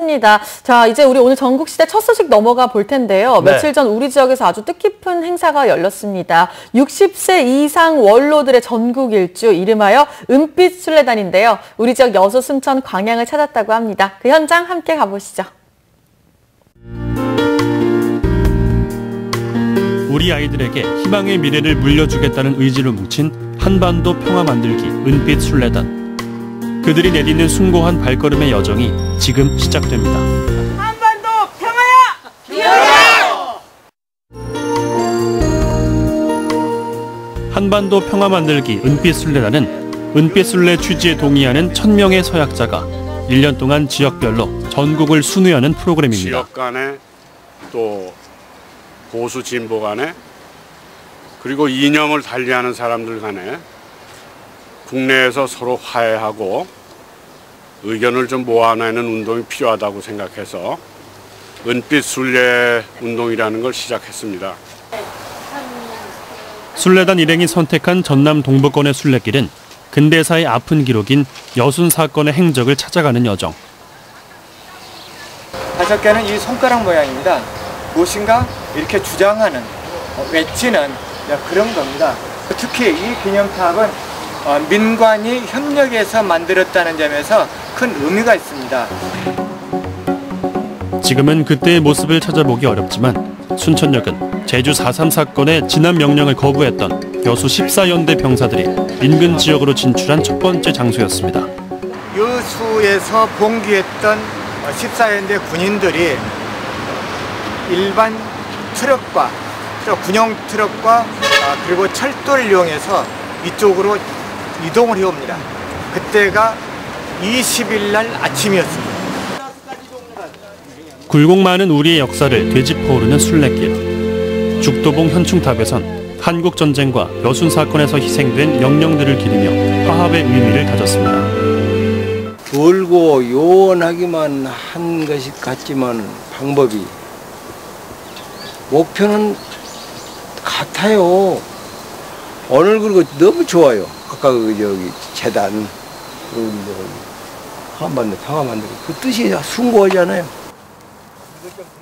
입니다. 자, 이제 우리 오늘 전국시대 첫 소식 넘어가 볼 텐데요. 네. 며칠 전 우리 지역에서 아주 뜻깊은 행사가 열렸습니다. 60세 이상 원로들의 전국 일주, 이름하여 은빛 순례단인데요. 우리 지역 여수, 순천, 광양을 찾았다고 합니다. 그 현장 함께 가보시죠. 우리 아이들에게 희망의 미래를 물려주겠다는 의지로 뭉친 한반도 평화 만들기 은빛 순례단. 그들이 내딛는 숭고한 발걸음의 여정이 지금 시작됩니다. 한반도 평화야! 한반도 평화 만들기 은빛 순례단은 은빛 순례 취지에 동의하는 1000명의 서약자가 1년 동안 지역별로 전국을 순회하는 프로그램입니다. 지역 간에 또 보수 진보 간에 그리고 이념을 달리하는 사람들 간에 국내에서 서로 화해하고 의견을 좀 모아내는 운동이 필요하다고 생각해서 은빛 순례 운동이라는 걸 시작했습니다. 순례단 일행이 선택한 전남 동부권의 순례길은 근대사의 아픈 기록인 여순 사건의 행적을 찾아가는 여정. 5개는 이 손가락 모양입니다. 무엇인가 이렇게 주장하는, 외치는 그런 겁니다. 특히 이 기념탑은 민관이 협력해서 만들었다는 점에서 큰 의미가 있습니다. 지금은 그때의 모습을 찾아보기 어렵지만 순천역은 제주 4.3 사건의 진압 명령을 거부했던 여수 14연대 병사들이 인근 지역으로 진출한 첫 번째 장소였습니다. 여수에서 봉기했던 14연대 군인들이 일반 트럭과 군용 트럭과 그리고 철도를 이용해서 이쪽으로 이동을 해옵니다. 그때가 20일 날 아침이었습니다. 굴곡 많은 우리의 역사를 되짚어오르는 순례길. 죽도봉 현충탑에선 한국전쟁과 여순 사건에서 희생된 영령들을 기리며 화합의 의미를 가졌습니다. 돌고 요원하기만 한 것이 같지만 방법이, 목표는 같아요. 오늘 그리고 너무 좋아요. 아까 저기 재단, 한반도 평화 만들기 그 뜻이 숭고하잖아요.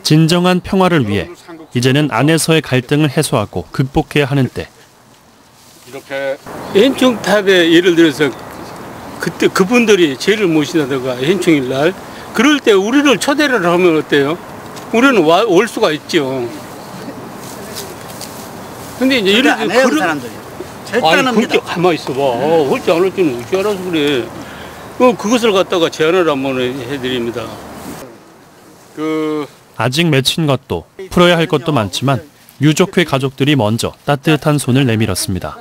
진정한 평화를 위해 이제는 안에서의 갈등을 해소하고 극복해야 하는 때. 이렇게 현충탑에 예를 들어서 그때 그분들이 죄를 모시다가 현충일 날 그럴 때 우리를 초대를 하면 어때요? 우리는 올 수가 있죠. 근데 이제 예를 들어 그런 사람들이 아니 그렇게 가만히 있어봐. 할지 안 할지는 어떻게 알아서 그래. 그것을 갖다가 제안을 한번 해드립니다. 아직 맺힌 것도 풀어야 할 것도 많지만 유족회 가족들이 먼저 따뜻한 손을 내밀었습니다.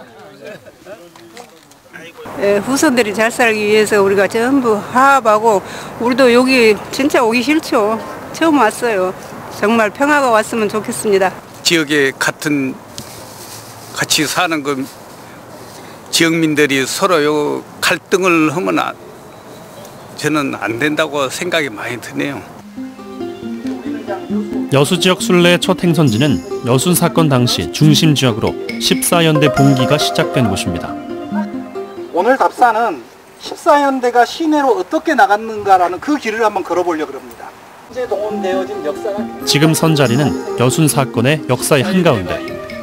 후손들이 잘 살기 위해서 우리가 전부 화합하고, 우리도 여기 진짜 오기 싫죠. 처음 왔어요. 정말 평화가 왔으면 좋겠습니다. 지역에 같이 사는 그 지역민들이 서로 갈등을 하면 저는 안 된다고 생각이 많이 드네요. 여수 지역 순례의 첫 행선지는 여순 사건 당시 중심 지역으로 14연대 봉기가 시작된 곳입니다. 오늘 답사는 14연대가 시내로 어떻게 나갔는가라는 그 길을 한번 걸어보려고 합니다. 현재 동원되어진 역사가 지금 선 자리는 여순 사건의 역사의 한가운데.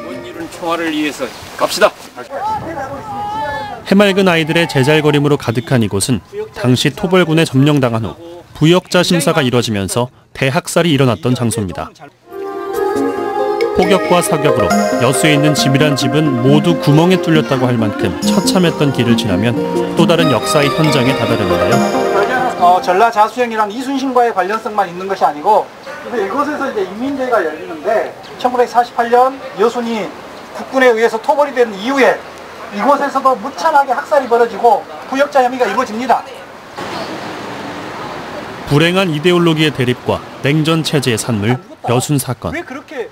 원일은 평화를 위해서 갑시다. 해맑은 아이들의 제잘거림으로 가득한 이곳은 당시 토벌군에 점령당한 후 부역자 심사가 이뤄지면서 대학살이 일어났던 장소입니다. 폭격과 사격으로 여수에 있는 집이란 집은 모두 구멍에 뚫렸다고 할 만큼 처참했던 길을 지나면 또 다른 역사의 현장에 다다르는데요. 전라자수행이란 이순신과의 관련성만 있는 것이 아니고, 이곳에서 이제 인민대회가 열리는데 1948년 여순이 국군에 의해서 토벌이 된 이후에 이곳에서도 무참하게 학살이 벌어지고 부역자 혐의가 이루어집니다. 불행한 이데올로기의 대립과 냉전 체제의 산물 여순 사건. 왜 그렇게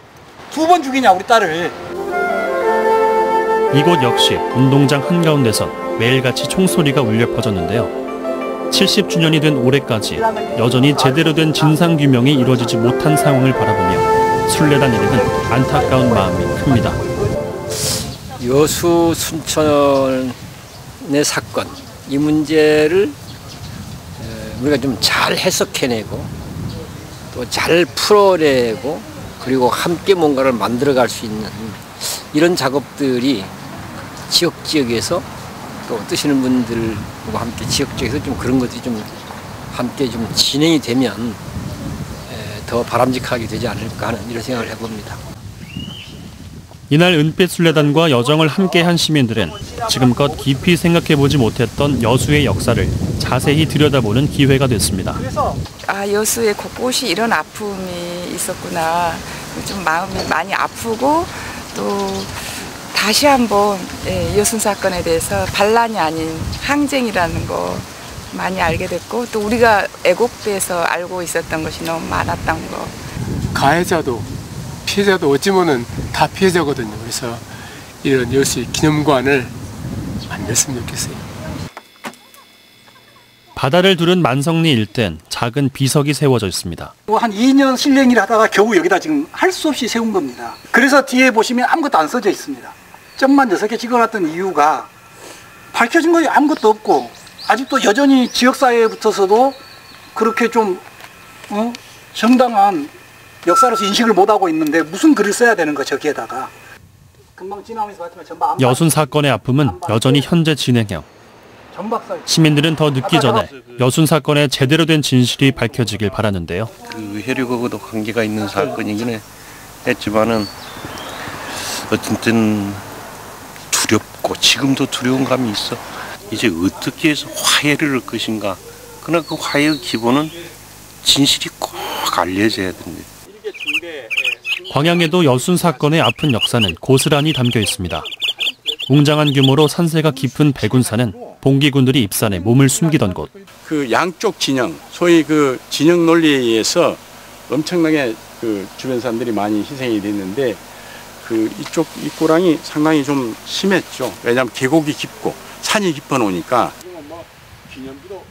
2번 죽이냐 우리 딸을. 이곳 역시 운동장 한가운데선 매일같이 총소리가 울려 퍼졌는데요. 70주년이 된 올해까지 여전히 제대로 된 진상규명이 이루어지지 못한 상황을 바라보며 순례단 일행은 안타까운 마음이 큽니다. 여수 순천의 사건, 이 문제를 우리가 좀 잘 해석해내고 또 잘 풀어내고 그리고 함께 뭔가를 만들어갈 수 있는 이런 작업들이 지역에서 또 뜨시는 분들과 함께 지역에서 좀 그런 것들이 좀 함께 좀 진행이 되면 더 바람직하게 되지 않을까 하는 이런 생각을 해봅니다. 이날 은빛순례단과 여정을 함께한 시민들은 지금껏 깊이 생각해보지 못했던 여수의 역사를 자세히 들여다보는 기회가 됐습니다. 아, 여수에 곳곳이 이런 아픔이 있었구나. 좀 마음이 많이 아프고 또 다시 한번 여순 사건에 대해서 반란이 아닌 항쟁이라는 거 많이 알게 됐고 또 우리가 애곡돼서 알고 있었던 것이 너무 많았던 거. 가해자도 피해자도 어찌 보면 다 피해자거든요. 그래서 이런 여수의 기념관을 만들었으면 좋겠어요. 바다를 두른 만성리 일대엔 작은 비석이 세워져 있습니다. 한 2년 실행일 하다가 겨우 여기다 지금 할 수 없이 세운 겁니다. 그래서 뒤에 보시면 아무것도 안 써져 있습니다. 점만 6개 찍어놨던 이유가 밝혀진 거에 아무것도 없고 아직도 여전히 지역사회에 붙어서도 그렇게 좀 정당한 역사로서 인식을 못하고 있는데 무슨 글을 써야 되는 거 저기에다가. 금방 지나면서 봤지만 전부 여순 사건의 아픔은 여전히 현재 진행형. 시민들은 더 늦기 전에 여순 사건의 제대로 된 진실이 밝혀지길 바라는데요. 그 혈육하고도 관계가 있는 사건이긴 했지만은 어쨌든 두렵고 지금도 두려운 감이 있어. 이제 어떻게 해서 화해를 할 것인가. 그러나 그 화해의 기본은 진실이 꼭 알려져야 됩니다. 광양에도 여순 사건의 아픈 역사는 고스란히 담겨 있습니다. 웅장한 규모로 산세가 깊은 백운산은 봉기군들이 입산해 몸을 숨기던 곳. 그 양쪽 진영, 소위 그 진영 논리에 의해서 엄청나게 그 주변 사람들이 많이 희생이 됐는데 그 이쪽 입고랑이 상당히 좀 심했죠. 왜냐하면 계곡이 깊고 산이 깊어 놓으니까.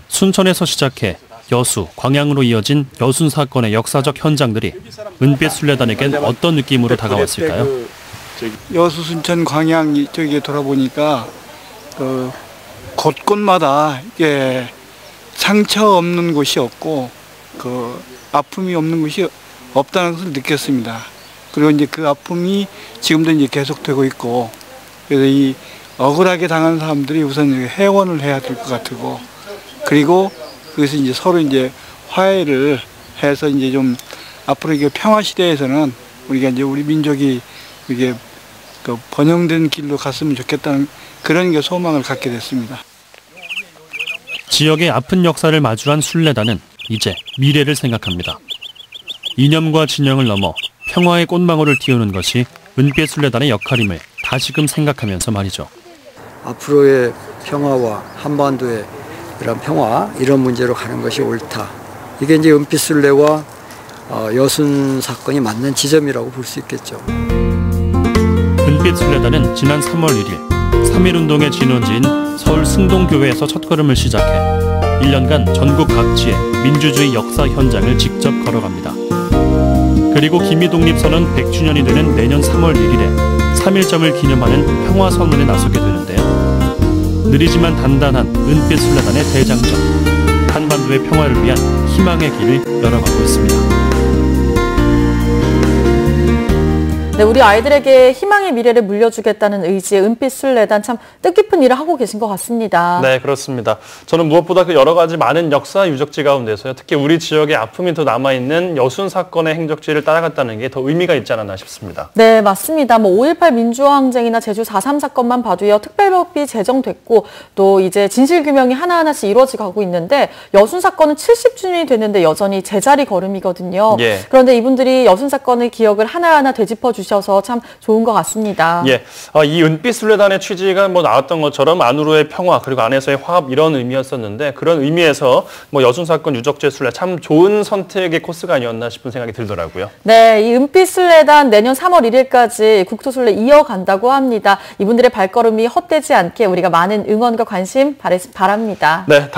순천에서 시작해 여수, 광양으로 이어진 여순 사건의 역사적 현장들이 은빛순례단에겐 어떤 느낌으로 다가왔을까요? 여수, 순천, 광양 이쪽에 돌아보니까 곳곳마다 이게 상처 없는 곳이 없고 그 아픔이 없는 곳이 없다는 것을 느꼈습니다. 그리고 이제 그 아픔이 지금도 이제 계속되고 있고 그래서 이 억울하게 당한 사람들이 우선 해원을 해야 될 것 같고 그리고 그래서 이제 서로 이제 화해를 해서 이제 좀 앞으로 이게 평화 시대에서는 우리가 이제 우리 민족이 이게 그 번영된 길로 갔으면 좋겠다는 그런 게 소망을 갖게 됐습니다. 지역의 아픈 역사를 마주한 순례단은 이제 미래를 생각합니다. 이념과 진영을 넘어 평화의 꽃망울을 띄우는 것이 은빛순례단의 역할임을 다시금 생각하면서 말이죠. 앞으로의 평화와 한반도의 이런 평화, 이런 문제로 가는 것이 옳다. 이게 이제 은빛순례와 여순 사건이 맞는 지점이라고 볼 수 있겠죠. 은빛순례단은 지난 3월 1일 3.1운동의 진원지인 서울 승동교회에서 첫걸음을 시작해 1년간 전국 각지의 민주주의 역사 현장을 직접 걸어갑니다. 그리고 김희독립선언 100주년이 되는 내년 3월 1일에 3.1점을 기념하는 평화선언에 나서게 되는데요. 느리지만 단단한 은빛순례단의 대장정, 한반도의 평화를 위한 희망의 길을 열어가고 있습니다. 네, 우리 아이들에게 희망의 미래를 물려주겠다는 의지의 은빛순례단 참 뜻깊은 일을 하고 계신 것 같습니다. 네, 그렇습니다. 저는 무엇보다 그 여러 가지 많은 역사 유적지 가운데서요. 특히 우리 지역에 아픔이 더 남아있는 여순 사건의 행적지를 따라갔다는 게 더 의미가 있지 않았나 싶습니다. 네, 맞습니다. 5.18 민주화항쟁이나 제주 4.3 사건만 봐도요. 특별법이 제정됐고 또 이제 진실규명이 하나하나씩 이루어져 가고 있는데 여순 사건은 70주년이 됐는데 여전히 제자리 걸음이거든요. 예. 그런데 이분들이 여순 사건의 기억을 하나하나 되짚어 주셔서 참 좋은 것 같습니다. 예, 이 은빛순례단의 취지가 나왔던 것처럼 안으로의 평화 그리고 안에서의 화합 이런 의미였었는데 그런 의미에서 여순 사건 유적지 순례 참 좋은 선택의 코스가 아니었나 싶은 생각이 들더라고요. 네, 이 은빛순례단 내년 3월 1일까지 국토순례 이어간다고 합니다. 이분들의 발걸음이 헛되지 않게 우리가 많은 응원과 관심 바랍니다. 네.